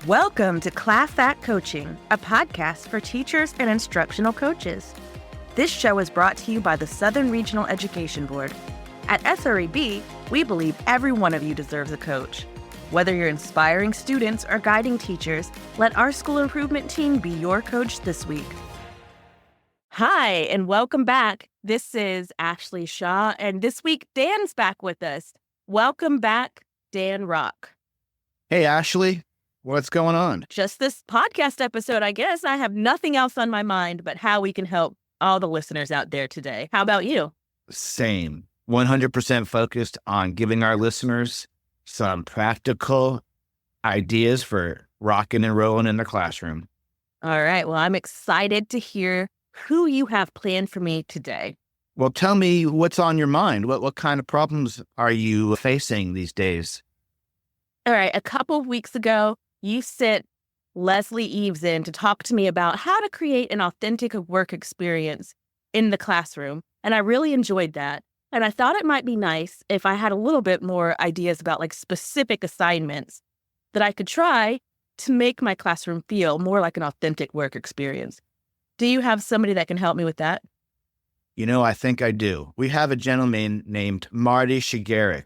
Welcome to Class Act Coaching, a podcast for teachers and instructional coaches. This show is brought to you by the Southern Regional Education Board. At SREB, we believe every one of you deserves a coach. Whether you're inspiring students or guiding teachers, let our school improvement team be your coach this week. Hi, and welcome back. This is Ashley Shaw, and this week Dan's back with us. Welcome back, Dan Rock. Hey, Ashley. What's going on? Just this podcast episode, I guess. I have nothing else on my mind but how we can help all the listeners out there today. How about you? Same. 100% focused on giving our listeners some practical ideas for rocking and rolling in the classroom. All right. Well, I'm excited to hear who you have planned for me today. Well, tell me what's on your mind. What kind of problems are you facing these days? All right. A couple of weeks ago, you sent Leslie Eves in to talk to me about how to create an authentic work experience in the classroom. And I really enjoyed that. And I thought it might be nice if I had a little bit more ideas about like specific assignments that I could try to make my classroom feel more like an authentic work experience. Do you have somebody that can help me with that? You know, I think I do. We have a gentleman named Marty Sugerik.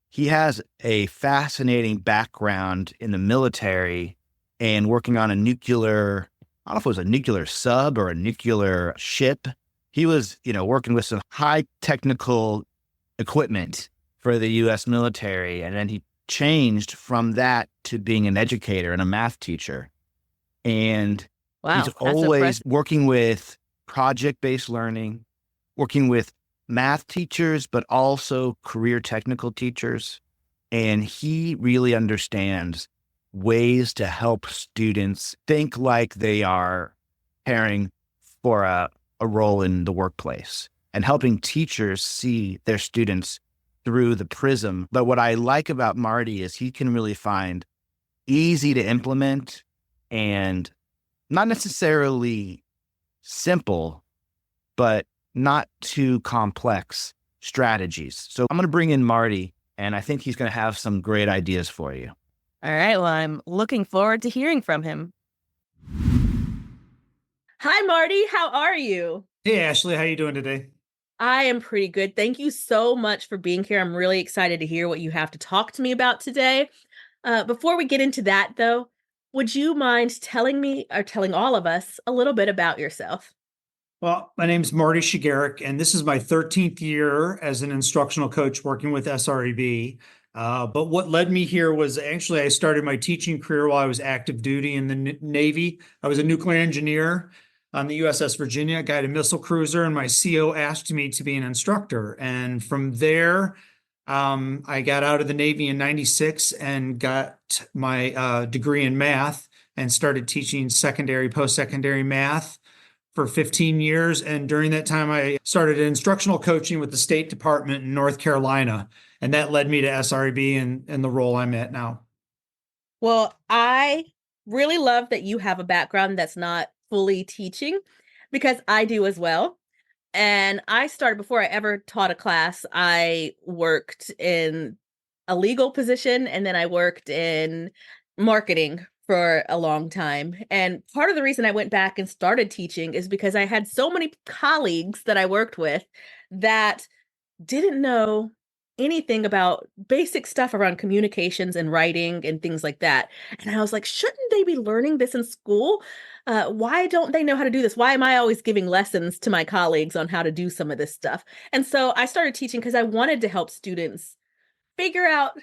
He has a fascinating background in the military and working on a nuclear, I don't know if it was a nuclear sub or a nuclear ship. He was, working with some high technical equipment for the U.S. military. And then he changed from that to being an educator and a math teacher. And wow, he's always working with project-based learning, working with math teachers, but also career technical teachers. And he really understands ways to help students think like they are preparing for a role in the workplace and helping teachers see their students through the prism. But what I like about Marty is he can really find easy to implement and not necessarily simple, but not too complex strategies. So I'm going to bring in Marty, and I think he's going to have some great ideas for you. All right. Well, I'm looking forward to hearing from him. Hi, Marty. How are you? Hey, Ashley. How you doing today? I am pretty good. Thank you so much for being here. I'm really excited to hear what you have to talk to me about today. Before we get into that, though, would you mind telling me or telling all of us a little bit about yourself? Well, my name is Marty Sugerik, and this is my 13th year as an instructional coach working with SREB. But what led me here was actually I started my teaching career while I was active duty in the Navy. I was a nuclear engineer on the USS Virginia, guided missile cruiser, and my CO asked me to be an instructor. And from there, I got out of the Navy in '96 and got my degree in math and started teaching secondary, post-secondary math for 15 years. And during that time, I started instructional coaching with the State Department in North Carolina. And that led me to SREB and the role I'm at now. Well, I really love that you have a background that's not fully teaching, because I do as well. And I started, before I ever taught a class, I worked in a legal position, and then I worked in marketing for a long time. And part of the reason I went back and started teaching is because I had so many colleagues that I worked with that didn't know anything about basic stuff around communications and writing and things like that. And I was like, shouldn't they be learning this in school? Why don't they know how to do this? Why am I always giving lessons to my colleagues on how to do some of this stuff? And so I started teaching because I wanted to help students figure out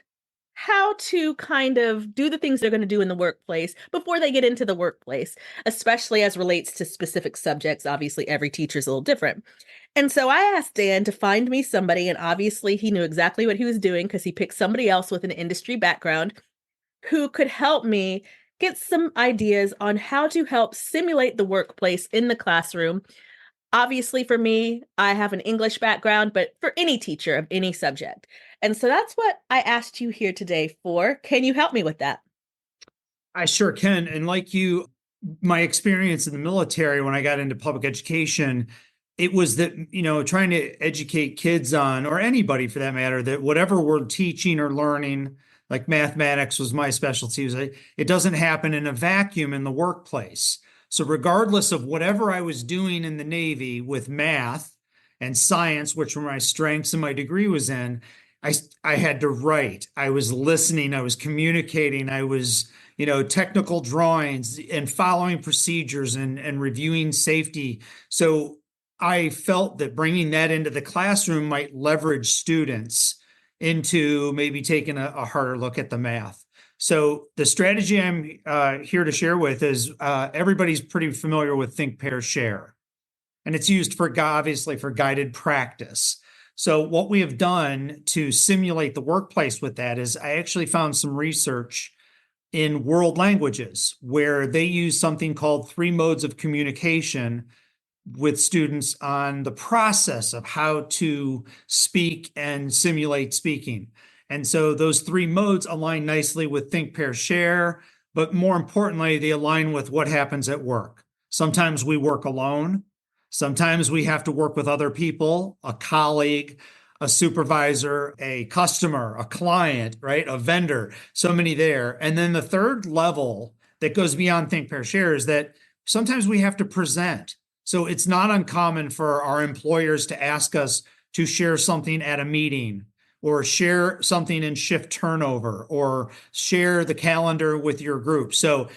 how to kind of do the things they're going to do in the workplace before they get into the workplace, especially as relates to specific subjects. Obviously, every teacher is a little different. And so I asked Dan to find me somebody, and obviously he knew exactly what he was doing because he picked somebody else with an industry background who could help me get some ideas on how to help simulate the workplace in the classroom. Obviously, for me, I have an English background, but for any teacher of any subject. And so that's what I asked you here today for. Can you help me with that? I sure can. And like you, my experience in the military, when I got into public education, it was that, trying to educate kids on, or anybody for that matter, that whatever we're teaching or learning, like mathematics was my specialty. It doesn't happen in a vacuum in the workplace. So regardless of whatever I was doing in the Navy with math and science, which were my strengths and my degree was in, I had to write. I was listening. I was communicating. I was, technical drawings and following procedures and reviewing safety. So I felt that bringing that into the classroom might leverage students into maybe taking a harder look at the math. So the strategy I'm here to share with is everybody's pretty familiar with think, pair, share. And it's used obviously for guided practice. So what we have done to simulate the workplace with that is I actually found some research in world languages where they use something called 3 modes of communication with students on the process of how to speak and simulate speaking. And so those 3 modes align nicely with think, pair, share, but more importantly, they align with what happens at work. Sometimes we work alone. Sometimes we have to work with other people, a colleague, a supervisor, a customer, a client, right? A vendor, so many there. And then the third level that goes beyond think, pair, share is that sometimes we have to present. So it's not uncommon for our employers to ask us to share something at a meeting or share something in shift turnover or share the calendar with your group. So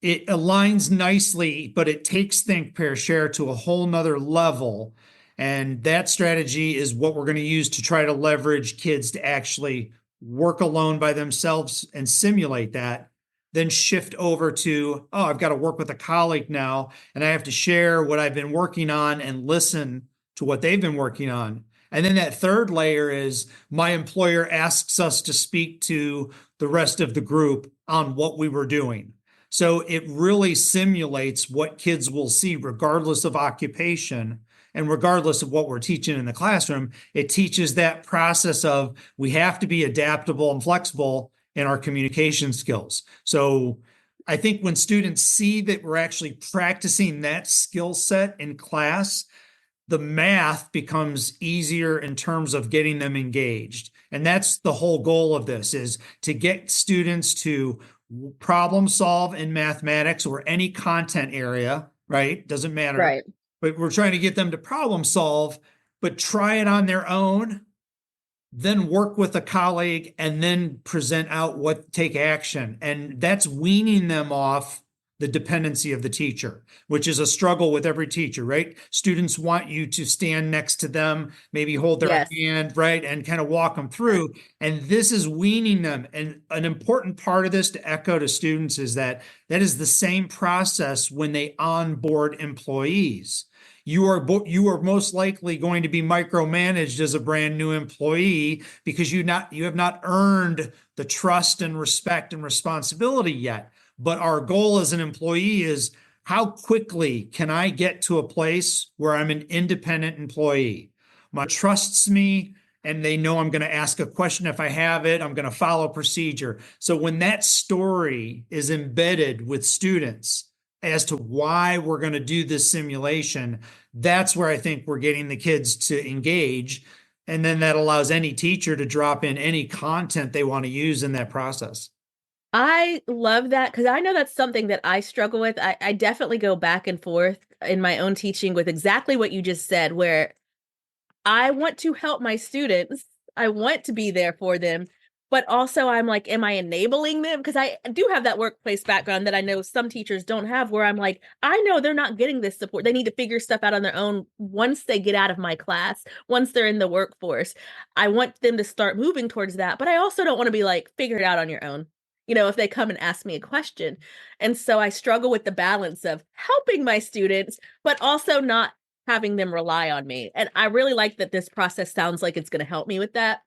it aligns nicely, but it takes think, pair, share to a whole nother level. And that strategy is what we're going to use to try to leverage kids to actually work alone by themselves and simulate that. Then shift over to, oh, I've got to work with a colleague now, and I have to share what I've been working on and listen to what they've been working on. And then that third layer is my employer asks us to speak to the rest of the group on what we were doing. So it really simulates what kids will see regardless of occupation and regardless of what we're teaching in the classroom. It teaches that process of we have to be adaptable and flexible in our communication skills. So I think when students see that we're actually practicing that skill set in class, the math becomes easier in terms of getting them engaged. And that's the whole goal of this, is to get students to problem solve in mathematics or any content area, right? Doesn't matter. Right. But we're trying to get them to problem solve, but try it on their own, then work with a colleague, and then present out take action. And that's weaning them off the dependency of the teacher, which is a struggle with every teacher, right? Students want you to stand next to them, maybe hold their hand, right? And kind of walk them through. And this is weaning them. And an important part of this to echo to students is that is the same process when they onboard employees. You are most likely going to be micromanaged as a brand new employee because you have not earned the trust and respect and responsibility yet. But our goal as an employee is, how quickly can I get to a place where I'm an independent employee? My trusts me and they know I'm going to ask a question if I have it. I'm going to follow procedure. So when that story is embedded with students as to why we're going to do this simulation, that's where I think we're getting the kids to engage. And then that allows any teacher to drop in any content they want to use in that process. I love that because I know that's something that I struggle with. I definitely go back and forth in my own teaching with exactly what you just said, where I want to help my students. I want to be there for them, but also I'm like, am I enabling them? Because I do have that workplace background that I know some teachers don't have, where I'm like, I know they're not getting this support. They need to figure stuff out on their own once they get out of my class, once they're in the workforce. I want them to start moving towards that, but I also don't want to be like, figure it out on your own, if they come and ask me a question. And so I struggle with the balance of helping my students, but also not having them rely on me. And I really like that this process sounds like it's going to help me with that.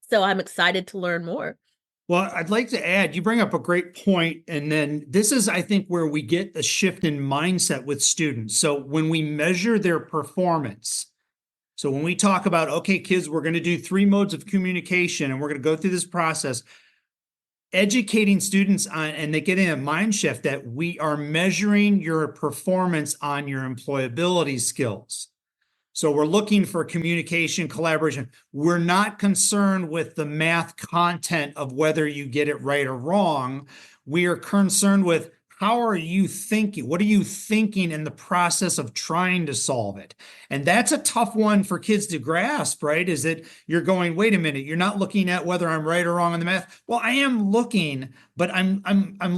So I'm excited to learn more. Well, I'd like to add, you bring up a great point, and then this is, I think, where we get a shift in mindset with students. So when we measure their performance, so when we talk about, okay, kids, we're going to do 3 modes of communication, and we're going to go through this process, educating students on, and they get in a mind shift that we are measuring your performance on your employability skills. So we're looking for communication, collaboration. We're not concerned with the math content of whether you get it right or wrong. We are concerned with how are you thinking? What are you thinking in the process of trying to solve it? And that's a tough one for kids to grasp, right? Is that you're going, wait a minute, you're not looking at whether I'm right or wrong on the math. Well, I am looking, but I'm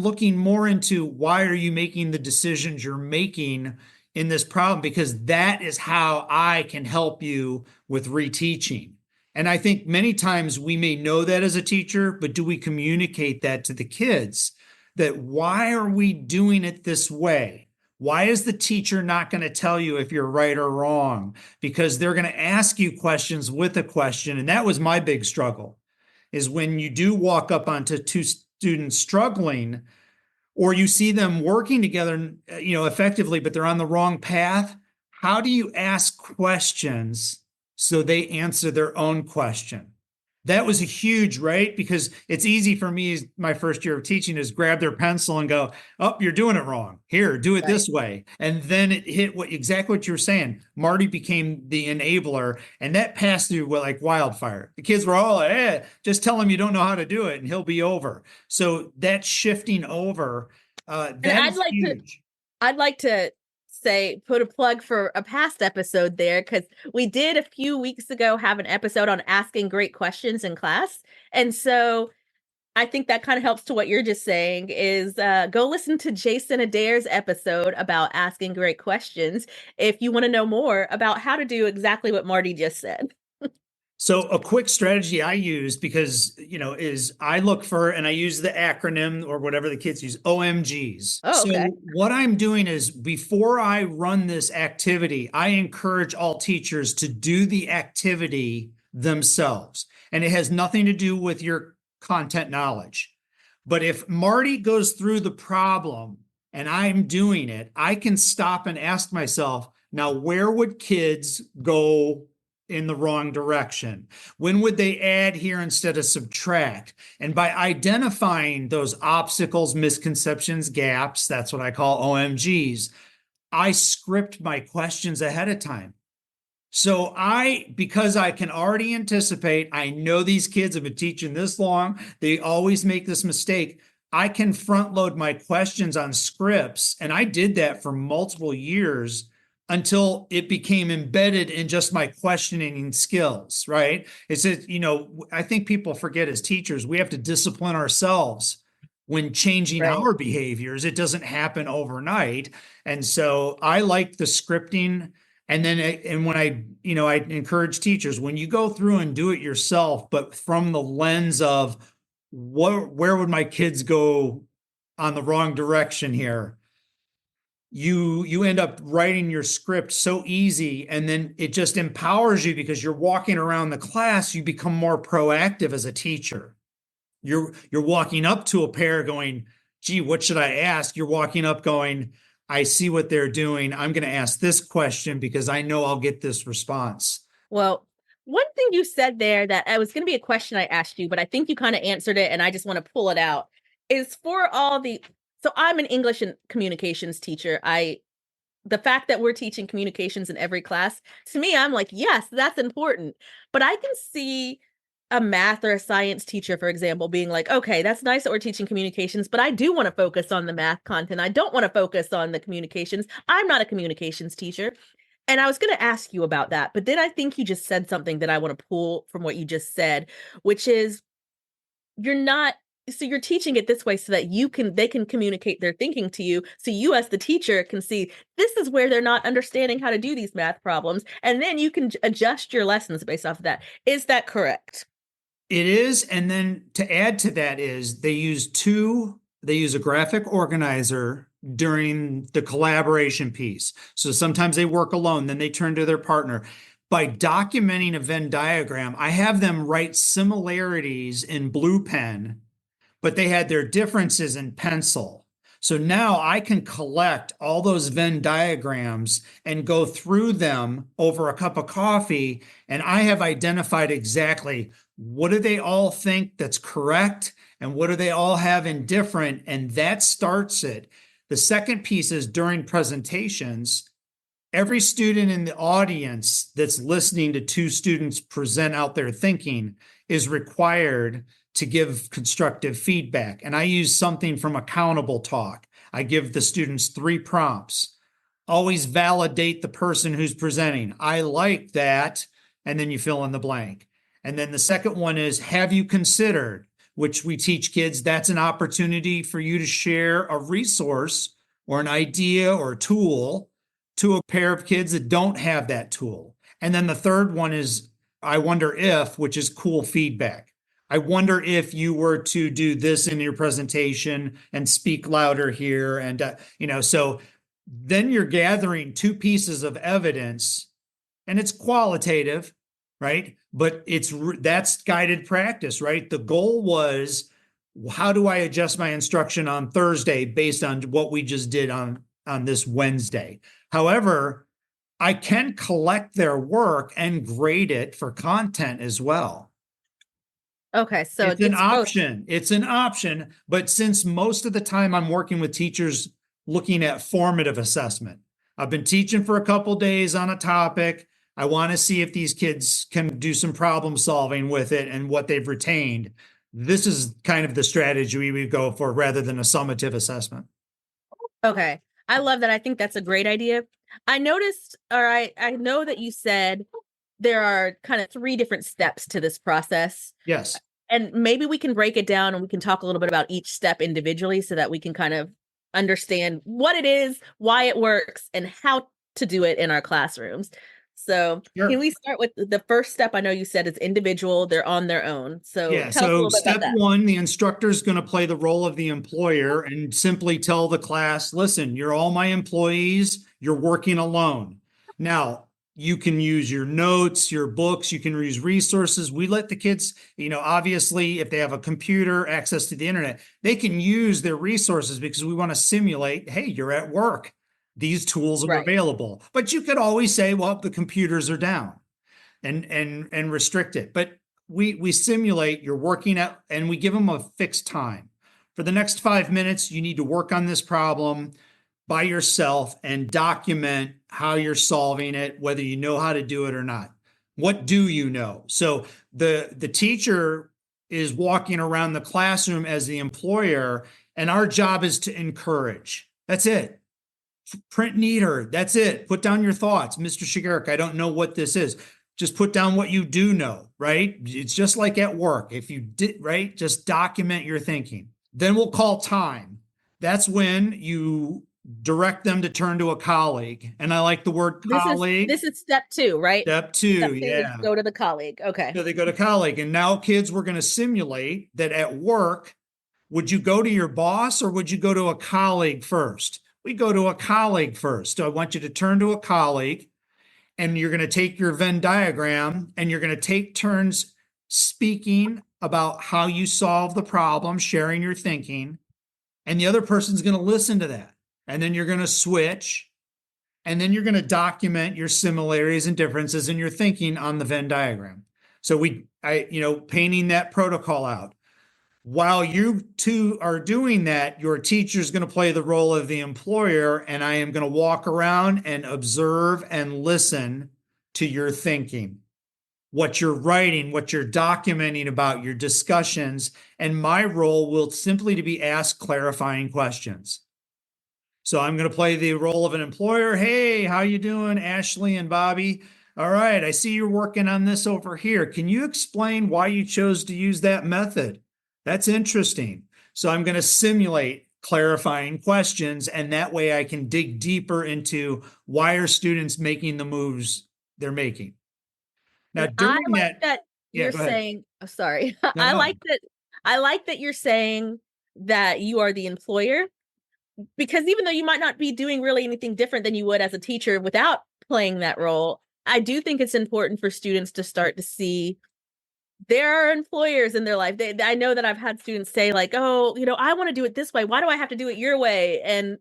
looking more into why are you making the decisions you're making in this problem, because that is how I can help you with reteaching. And I think many times we may know that as a teacher, but do we communicate that to the kids? That why are we doing it this way? Why is the teacher not going to tell you if you're right or wrong? Because they're going to ask you questions with a question. And that was my big struggle, is when you do walk up onto two students struggling, or you see them working together, effectively, but they're on the wrong path. How do you ask questions so they answer their own question? That was a huge, right? Because it's easy for me, my first year of teaching, is grab their pencil and go, oh, you're doing it wrong. Here, do it Right. this way. And then it hit exactly what you were saying. Marty became the enabler, and that passed through like wildfire. The kids were all like, just tell him you don't know how to do it and he'll be over. So that shifting over, And that is huge. I'd like to say, put a plug for a past episode there, because we did a few weeks ago have an episode on asking great questions in class. And so I think that kind of helps to what you're just saying is go listen to Jason Adair's episode about asking great questions if you want to know more about how to do exactly what Marty just said. So a quick strategy I use, because, is I look for, and I use the acronym or whatever the kids use, OMGs. Oh, So okay. what I'm doing is, before I run this activity, I encourage all teachers to do the activity themselves. And it has nothing to do with your content knowledge. But if Marty goes through the problem and I'm doing it, I can stop and ask myself, now, where would kids go in the wrong direction? When would they add here instead of subtract? And by identifying those obstacles, misconceptions, gaps, that's what I call OMGs, I script my questions ahead of time. So because I can already anticipate, I know these kids have been teaching this long, they always make this mistake. I can front load my questions on scripts. And I did that for multiple years until it became embedded in just my questioning skills, right? It's I think people forget, as teachers, we have to discipline ourselves when changing Right. our behaviors. It doesn't happen overnight. And so I like the scripting. And then, when I encourage teachers, when you go through and do it yourself, but from the lens of where would my kids go on the wrong direction here? You end up writing your script so easy, and then it just empowers you, because you're walking around the class, you become more proactive as a teacher. You're walking up to a pair going, gee, what should I ask? You're walking up going, I see what they're doing. I'm going to ask this question because I know I'll get this response. Well, one thing you said there that it was going to be a question I asked you, but I think you kind of answered it, and I just want to pull it out, is for all the, so I'm an English and communications teacher. The fact that we're teaching communications in every class, to me, I'm like, yes, that's important. But I can see a math or a science teacher, for example, being like, okay, that's nice that we're teaching communications, but I do want to focus on the math content. I don't want to focus on the communications. I'm not a communications teacher. And I was going to ask you about that, but then I think you just said something that I want to pull from what you just said, which is you're not, so you're teaching it this way so that they can communicate their thinking to you. So you as the teacher can see this is where they're not understanding how to do these math problems. And then you can adjust your lessons based off of that. Is that correct? It is. And then to add to that is they use a graphic organizer during the collaboration piece. So sometimes they work alone, then they turn to their partner. By documenting a Venn diagram, I have them write similarities in blue pen, but they had their differences in pencil. So now I can collect all those Venn diagrams and go through them over a cup of coffee. And I have identified exactly what do they all think that's correct and what do they all have indifferent. And that starts it. The second piece is during presentations, every student in the audience that's listening to two students present out their thinking is required to give constructive feedback. And I use something from Accountable Talk. I give the students 3 prompts. Always validate the person who's presenting. I like that. And then you fill in the blank. And then the second one is, have you considered, which we teach kids, that's an opportunity for you to share a resource or an idea or a tool to a pair of kids that don't have that tool. And then the third one is, I wonder if, which is cool feedback. I wonder if you were to do this in your presentation and speak louder here. And, so then you're gathering 2 pieces of evidence, and it's qualitative, right? But that's guided practice, right? The goal was, how do I adjust my instruction on Thursday based on what we just did on this Wednesday? However, I can collect their work and grade it for content as well. Okay, so it's an option. It's an option. But since most of the time I'm working with teachers looking at formative assessment, I've been teaching for a couple days on a topic. I want to see if these kids can do some problem solving with it and what they've retained. This is kind of the strategy we would go for rather than a summative assessment. Okay. I love that. I think that's a great idea. I noticed, I know that you said there are kind of 3 different steps to this process. Yes. And maybe we can break it down and we can talk a little bit about each step individually so that we can kind of understand what it is, why it works, and how to do it in our classrooms. So Sure. Can we start with the first step? I know you said it's individual, they're on their own. So yeah, tell us a little bit step about that. 1, the instructor is going to play the role of the employer and simply tell the class, listen, you're all my employees, you're working alone. Now, you can use your notes, your books, you can use resources. We let the kids, obviously, if they have a computer, access to the internet, they can use their resources because we want to simulate, hey, you're at work. These tools are available. But you could always say, well, the computers are down and restrict it. But we simulate you're working at, and we give them a fixed time. For the next 5 minutes, you need to work on this problem by yourself and document how you're solving it, whether you know how to do it or not. What do you know? So the teacher is walking around the classroom as the employer, and our job is to encourage. That's it. Print neater. That's it. Put down your thoughts. Mr. Sugerik, I don't know what this is. Just put down what you do know, right? It's just like at work. If you did, right, just document your thinking. Then we'll call time. That's when you direct them to turn to a colleague. And I like the word colleague. This is step 2, right? Step 2, yeah. Go to the colleague. Okay. So they go to colleague. And now, kids, we're going to simulate that at work, would you go to your boss or would you go to a colleague first? We go to a colleague first. So I want you to turn to a colleague, and you're going to take your Venn diagram and you're going to take turns speaking about how you solve the problem, sharing your thinking, and the other person's going to listen to that. And then you're going to switch, and then you're going to document your similarities and differences in your thinking on the Venn diagram. So painting that protocol out. While you two are doing that, your teacher is going to play the role of the employer, and I am going to walk around and observe and listen to your thinking, what you're writing, what you're documenting about your discussions. And my role will simply to be ask clarifying questions. So I'm going to play the role of an employer. Hey, how you doing, Ashley and Bobby? All right, I see you're working on this over here. Can you explain why you chose to use that method? That's interesting. So I'm going to simulate clarifying questions, and that way I can dig deeper into why are students making the moves they're making. Now, during that you're saying, oh, sorry. No, I like that you're saying that you are the employer, because even though you might not be doing really anything different than you would as a teacher without playing that role, I do think it's important for students to start to see there are employers in their life. I know that I've had students say like, oh, I want to do it this way. Why do I have to do it your way? And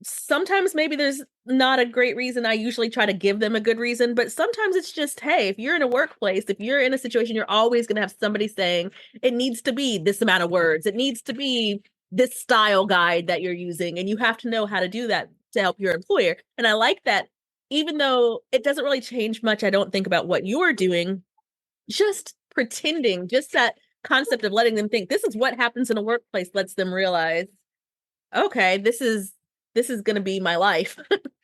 sometimes maybe there's not a great reason. I usually try to give them a good reason, but sometimes it's just, hey, if you're in a workplace, if you're in a situation, you're always going to have somebody saying it needs to be this amount of words. It needs to be this style guide that you're using. And you have to know how to do that to help your employer. And I like that even though it doesn't really change much, I don't think about what you're doing, just pretending, just that concept of letting them think this is what happens in a workplace lets them realize, okay, this is going to be my life.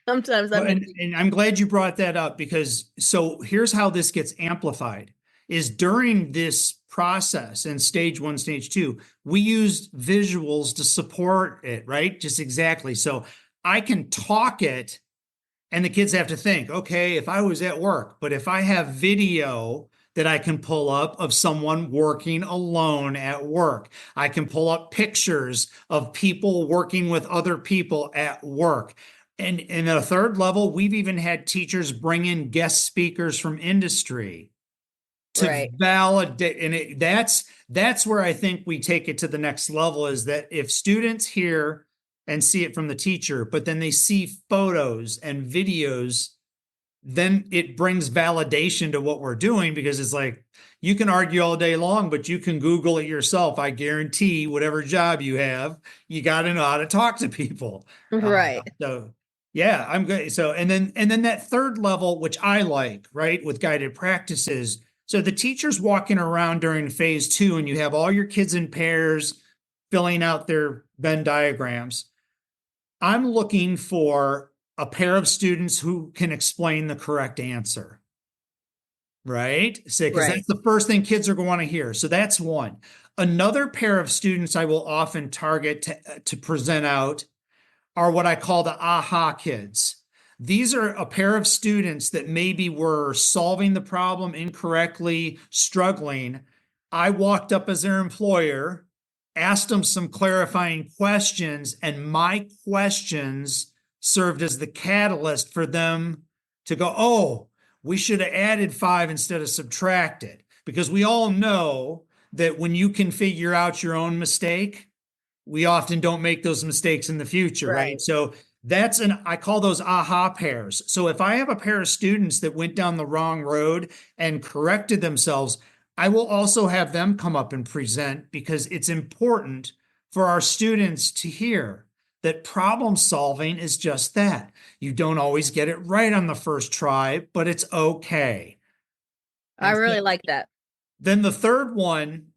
Sometimes Well, I'm going to and I'm glad you brought that up, because so here's how this gets amplified is during this process in stage one, stage two, we use visuals to support it, right? Just exactly. So I can talk it and the kids have to think, okay, if I was at work, but if I have video that I can pull up of someone working alone at work, I can pull up pictures of people working with other people at work. And in a third level, we've even had teachers bring in guest speakers from industry to right, validate. And that's where I think we take it to the next level, is that if students hear and see it from the teacher, but then they see photos and videos, then it brings validation to what we're doing, because it's like, you can argue all day long, but you can Google it yourself. I guarantee whatever job you have, you got to know how to talk to people. right. So yeah, I'm good. So, and then that third level, which I like, right, with guided practices. So the teacher's walking around during phase two, and you have all your kids in pairs filling out their Venn diagrams. I'm looking for a pair of students who can explain the correct answer, right? So, because Right. that's the first thing kids are going to want to hear. So that's one. Another pair of students I will often target to present out are what I call the aha kids. These are a pair of students that maybe were solving the problem incorrectly, struggling. I walked up as their employer, asked them some clarifying questions, and my questions served as the catalyst for them to go, oh, we should have added 5 instead of subtracted. Because we all know that when you can figure out your own mistake, we often don't make those mistakes in the future, right? Right. So I call those aha pairs. So if I have a pair of students that went down the wrong road and corrected themselves, I will also have them come up and present, because it's important for our students to hear that problem solving is just that. You don't always get it right on the first try, but it's okay. I And so really like that. then the third one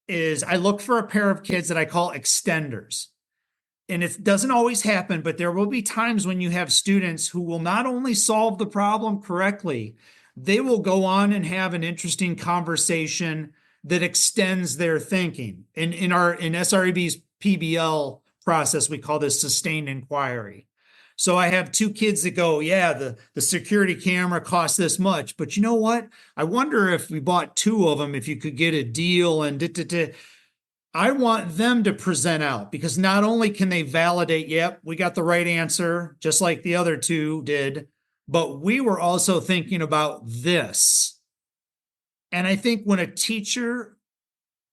is I look for a pair of kids that I call extenders. And it doesn't always happen, but there will be times when you have students who will not only solve the problem correctly, they will go on and have an interesting conversation that extends their thinking. In SREB's PBL process, we call this sustained inquiry. So I have two kids that go, yeah, the security camera costs this much, but you know what? I wonder if we bought 2 of them, if you could get a deal and da, da, da. I want them to present out, because not only can they validate, yep, we got the right answer, just like the other 2 did, but we were also thinking about this. And I think when a teacher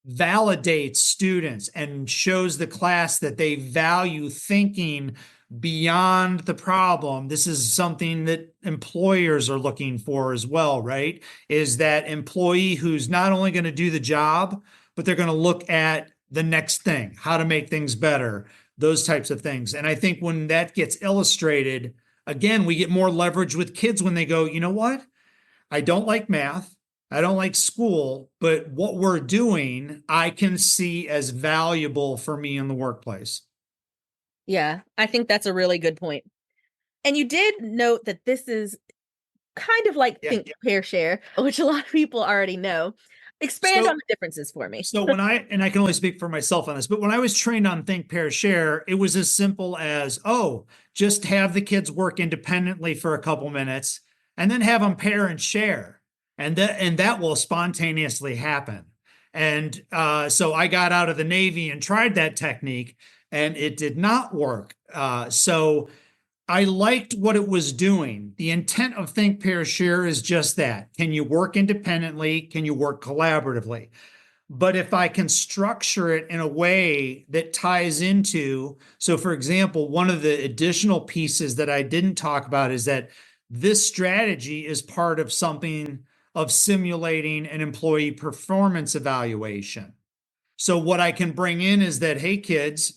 validates students and shows the class that they value thinking beyond the problem, this is something that employers are looking for as well, right? Is that employee who's not only going to do the job, but they're going to look at the next thing, how to make things better, those types of things. And I think when that gets illustrated, again, we get more leverage with kids when they go, you know what? I don't like math. I don't like school, but what we're doing, I can see as valuable for me in the workplace. Yeah, I think that's a really good point. And you did note that this is kind of like Yeah. think, pair, share, which a lot of people already know. Expand on So, the differences for me. so when and I can only speak for myself on this, but when I was trained on Think, Pair, Share, it was as simple as, oh, just have the kids work independently for a couple minutes and then have them pair and share. And that will spontaneously happen. And so I got out of the Navy and tried that technique, and it did not work. So I liked what it was doing. The intent of Think, Pair, Share is just that. Can you work independently? Can you work collaboratively? But if I can structure it in a way that ties into, so for example, one of the additional pieces that I didn't talk about is that this strategy is part of something of simulating an employee performance evaluation. So what I can bring in is that, hey, kids,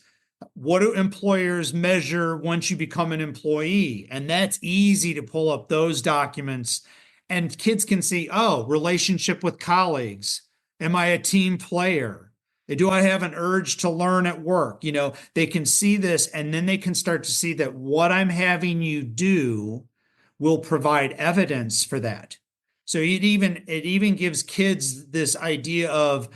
What do employers measure once you become an employee? And that's easy to pull up those documents. And kids can see, oh, relationship with colleagues. Am I a team player? Do I have an urge to learn at work? They can see this, and then they can start to see that what I'm having you do will provide evidence for that. So it even gives kids this idea of,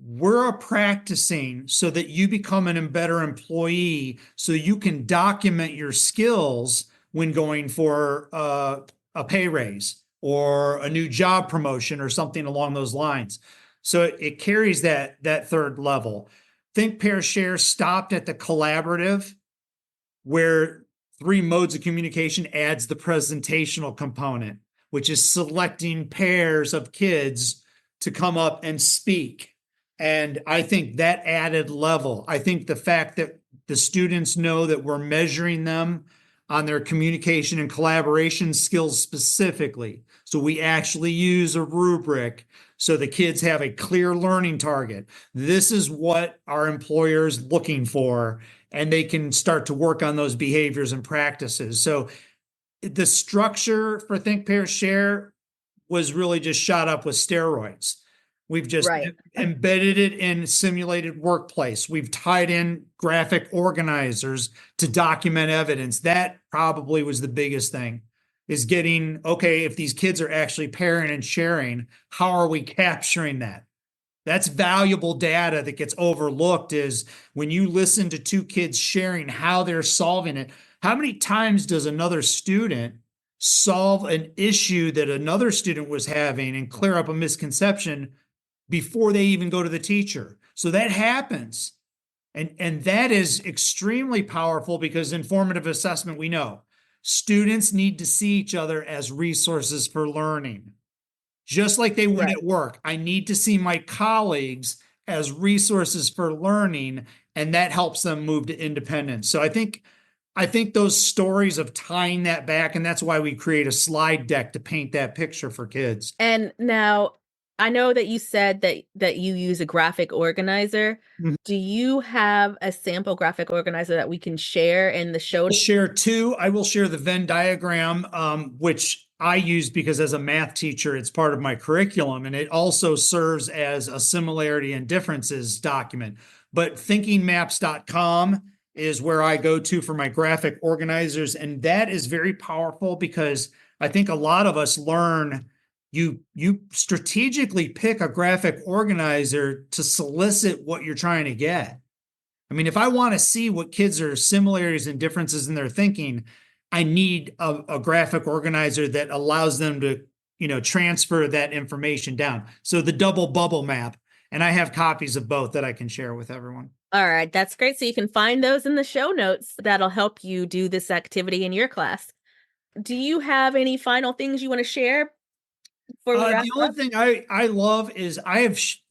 we're practicing so that you become a better employee, so you can document your skills when going for a pay raise or a new job promotion or something along those lines. So it carries that third level. Think, Pair, Share stopped at the collaborative, where 3 modes of communication adds the presentational component, which is selecting pairs of kids to come up and speak. And I think that added level, I think the fact that the students know that we're measuring them on their communication and collaboration skills specifically. So we actually use a rubric so the kids have a clear learning target. This is what our employer is looking for, and they can start to work on those behaviors and practices. So the structure for Think, Pair, Share was really just shot up with steroids. We've just Right. embedded it in simulated workplace. We've tied in graphic organizers to document evidence. That probably was the biggest thing, is getting, okay, if these kids are actually pairing and sharing, how are we capturing that? That's valuable data that gets overlooked, is when you listen to 2 kids sharing how they're solving it. How many times does another student solve an issue that another student was having and clear up a misconception before they even go to the teacher? So that happens. And that is extremely powerful, because informative assessment, we know students need to see each other as resources for learning. Just like they would Right. at work, I need to see my colleagues as resources for learning, and that helps them move to independence. So I think those stories of tying that back, and that's why we create a slide deck to paint that picture for kids. And now I know that you said that you use a graphic organizer. Mhm. Do you have a sample graphic organizer that we can share in the show? I will share the Venn diagram, which I use because as a math teacher, it's part of my curriculum, and it also serves as a similarity and differences document. But thinkingmaps.com is where I go to for my graphic organizers. And that is very powerful, because I think a lot of us learn, you strategically pick a graphic organizer to solicit what you're trying to get. I mean, if I want to see what kids are similarities and differences in their thinking, I need a graphic organizer that allows them to, transfer that information down. So the double bubble map, and I have copies of both that I can share with everyone. All right, that's great. So you can find those in the show notes. That'll help you do this activity in your class. Do you have any final things you want to share before we wrap The only up? thing I love is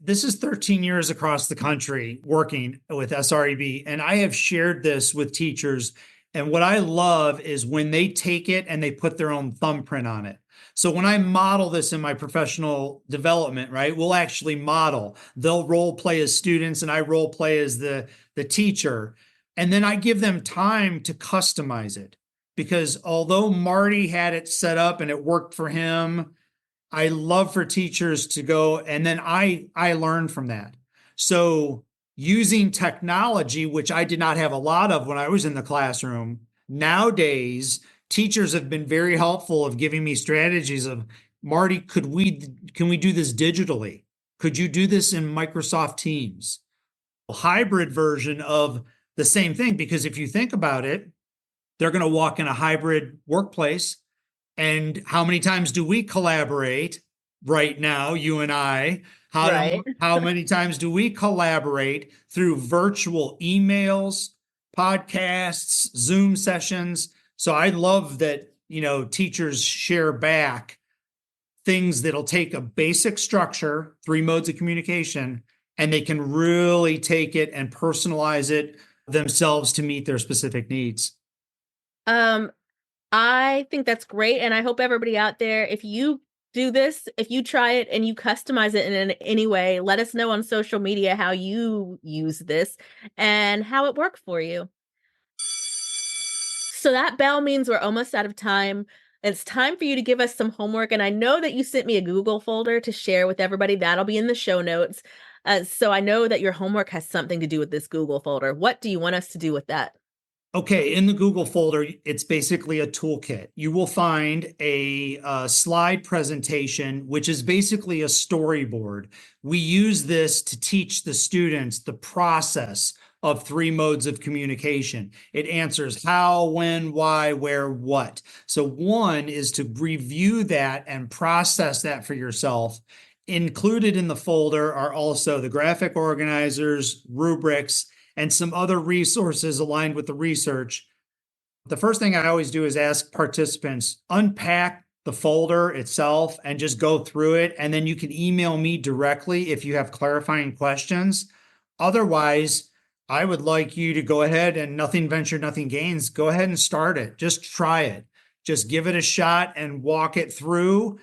this is 13 years across the country working with SREB, and I have shared this with teachers. And what I love is when they take it and they put their own thumbprint on it. So when I model this in my professional development, right, we'll actually model. They'll role play as students, and I role play as the teacher. And then I give them time to customize it, because although Marty had it set up and it worked for him, I love for teachers to go, and then I learn from that. So using technology, which I did not have a lot of when I was in the classroom, nowadays teachers have been very helpful of giving me strategies of, Marty, can we do this digitally? Could you do this in Microsoft Teams? A hybrid version of the same thing, because if you think about it, they're going to walk in a hybrid workplace. And how many times do we collaborate right now, you and I? Right. How many times do we collaborate through virtual emails, podcasts, Zoom sessions? So I love that, teachers share back things that'll take a basic structure, 3 modes of communication, and they can really take it and personalize it themselves to meet their specific needs. Um, I think that's great. And I hope everybody out there, if you do this. If you try it and you customize it in any way, let us know on social media how you use this and how it worked for you. So that bell means we're almost out of time. It's time for you to give us some homework. And I know that you sent me a Google folder to share with everybody. That'll be in the show notes. So I know that your homework has something to do with this Google folder. What do you want us to do with that? Okay, in the Google folder, it's basically a toolkit. You will find a slide presentation, which is basically a storyboard. We use this to teach the students the process of 3 modes of communication. It answers how, when, why, where, what. So one is to review that and process that for yourself. Included in the folder are also the graphic organizers, rubrics, and some other resources aligned with the research. The first thing I always do is ask participants, unpack the folder itself and just go through it. And then you can email me directly if you have clarifying questions. Otherwise, I would like you to go ahead and nothing ventured, nothing gains. Go ahead and start it. Just try it. Just give it a shot and walk it through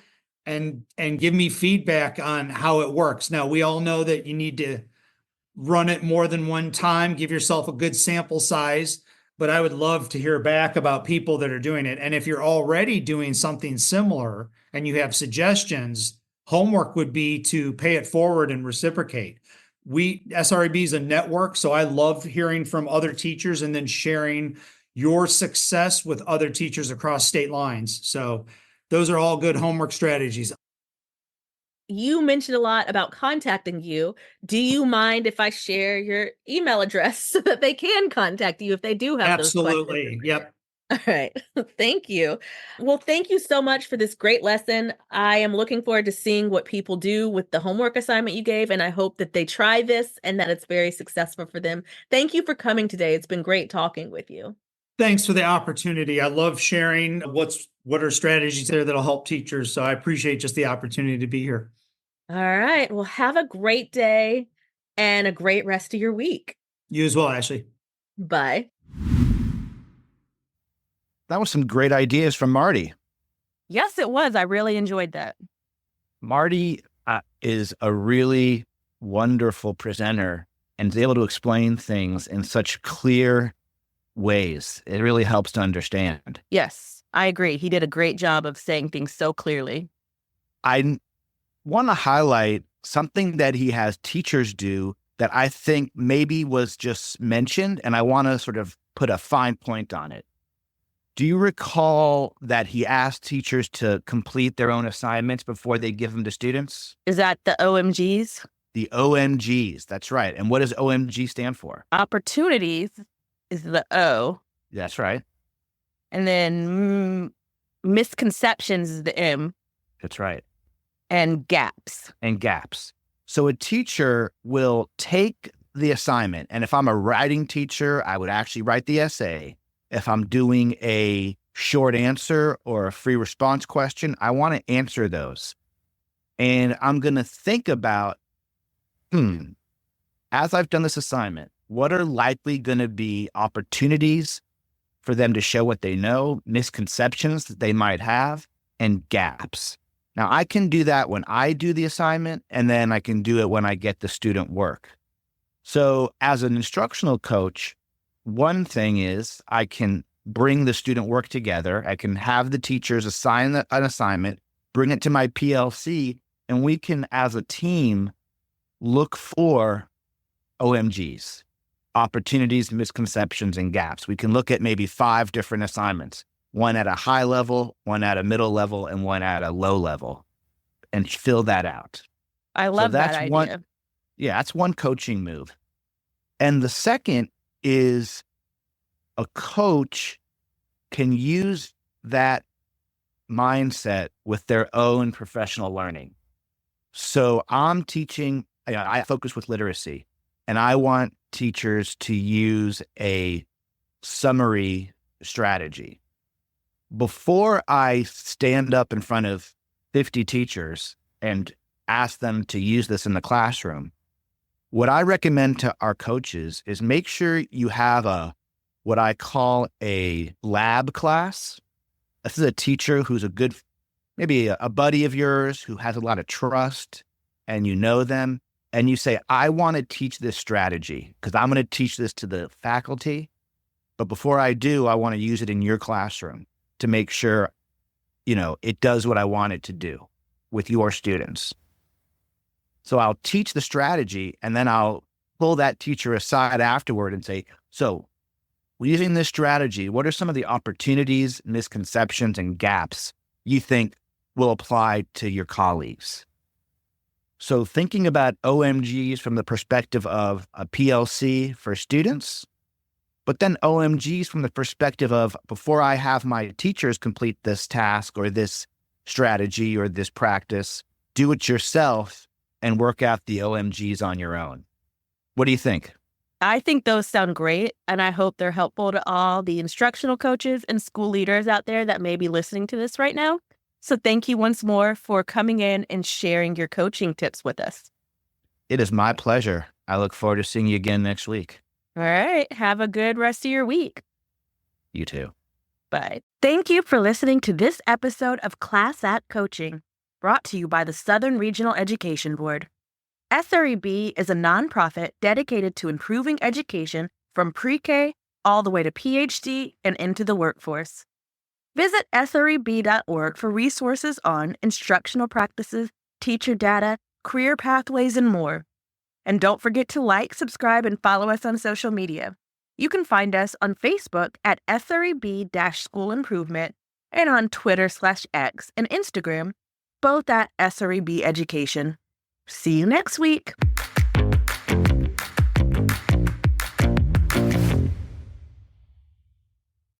and give me feedback on how it works. Now, we all know that you need to run it more than one time, give yourself a good sample size, but I would love to hear back about people that are doing it. And if you're already doing something similar and you have suggestions, homework would be to pay it forward and reciprocate. SREB is a network, so I love hearing from other teachers and then sharing your success with other teachers across state lines. So those are all good homework strategies. You mentioned a lot about contacting you. Do you mind if I share your email address so that they can contact you if they do have those questions? Absolutely. Yep. All right. Thank you. Well, thank you so much for this great lesson. I am looking forward to seeing what people do with the homework assignment you gave, and I hope that they try this and that it's very successful for them. Thank you for coming today. It's been great talking with you. Thanks for the opportunity. I love sharing what are strategies there that'll help teachers. So I appreciate just the opportunity to be here. All right. Well, have a great day and a great rest of your week. You as well, Ashley. Bye. That was some great ideas from Marty. Yes, it was. I really enjoyed that. Marty is a really wonderful presenter and is able to explain things in such clear ways. It really helps to understand. Yes, I agree. He did a great job of saying things so clearly. I want to highlight something that he has teachers do that I think maybe was just mentioned, and I want to sort of put a fine point on it. Do you recall that he asked teachers to complete their own assignments before they give them to students? Is that the OMGs? The OMGs, that's right. And what does OMG stand for? Opportunities is the O. That's right. And then misconceptions is the M. That's right. And gaps. And gaps. So a teacher will take the assignment, and if I'm a writing teacher, I would actually write the essay. If I'm doing a short answer or a free response question, I want to answer those. And I'm going to think about, as I've done this assignment, what are likely going to be opportunities for them to show what they know, misconceptions that they might have, and gaps. Now, I can do that when I do the assignment, and then I can do it when I get the student work. So as an instructional coach, one thing is I can bring the student work together. I can have the teachers assign an assignment, bring it to my PLC, and we can, as a team, look for OMGs, opportunities, misconceptions, and gaps. We can look at maybe 5 different assignments, one at a high level, one at a middle level, and one at a low level, and fill that out. I love that idea. That's one coaching move. And the second is a coach can use that mindset with their own professional learning. So I'm teaching, I focus with literacy, and I want teachers to use a summary strategy. Before I stand up in front of 50 teachers and ask them to use this in the classroom, what I recommend to our coaches is make sure you have what I call a lab class. This is a teacher who's a good maybe a buddy of yours who has a lot of trust and you know them, and you say, I want to teach this strategy because I'm going to teach this to the faculty. But before I do, I want to use it in your classroom to make sure, it does what I want it to do with your students. So I'll teach the strategy, and then I'll pull that teacher aside afterward and say, so using this strategy, what are some of the opportunities, misconceptions, and gaps you think will apply to your colleagues? So thinking about OMGs from the perspective of a PLC for students, but then OMGs from the perspective of before I have my teachers complete this task or this strategy or this practice, do it yourself and work out the OMGs on your own. What do you think? I think those sound great, and I hope they're helpful to all the instructional coaches and school leaders out there that may be listening to this right now. So thank you once more for coming in and sharing your coaching tips with us. It is my pleasure. I look forward to seeing you again next week. All right. Have a good rest of your week. You too. Bye. Thank you for listening to this episode of Class Act Coaching, brought to you by the Southern Regional Education Board. SREB is a nonprofit dedicated to improving education from pre-K all the way to PhD and into the workforce. Visit sreb.org for resources on instructional practices, teacher data, career pathways, and more. And don't forget to like, subscribe, and follow us on social media. You can find us on Facebook at SREB-School Improvement and on Twitter/X and Instagram, both at SREB Education. See you next week.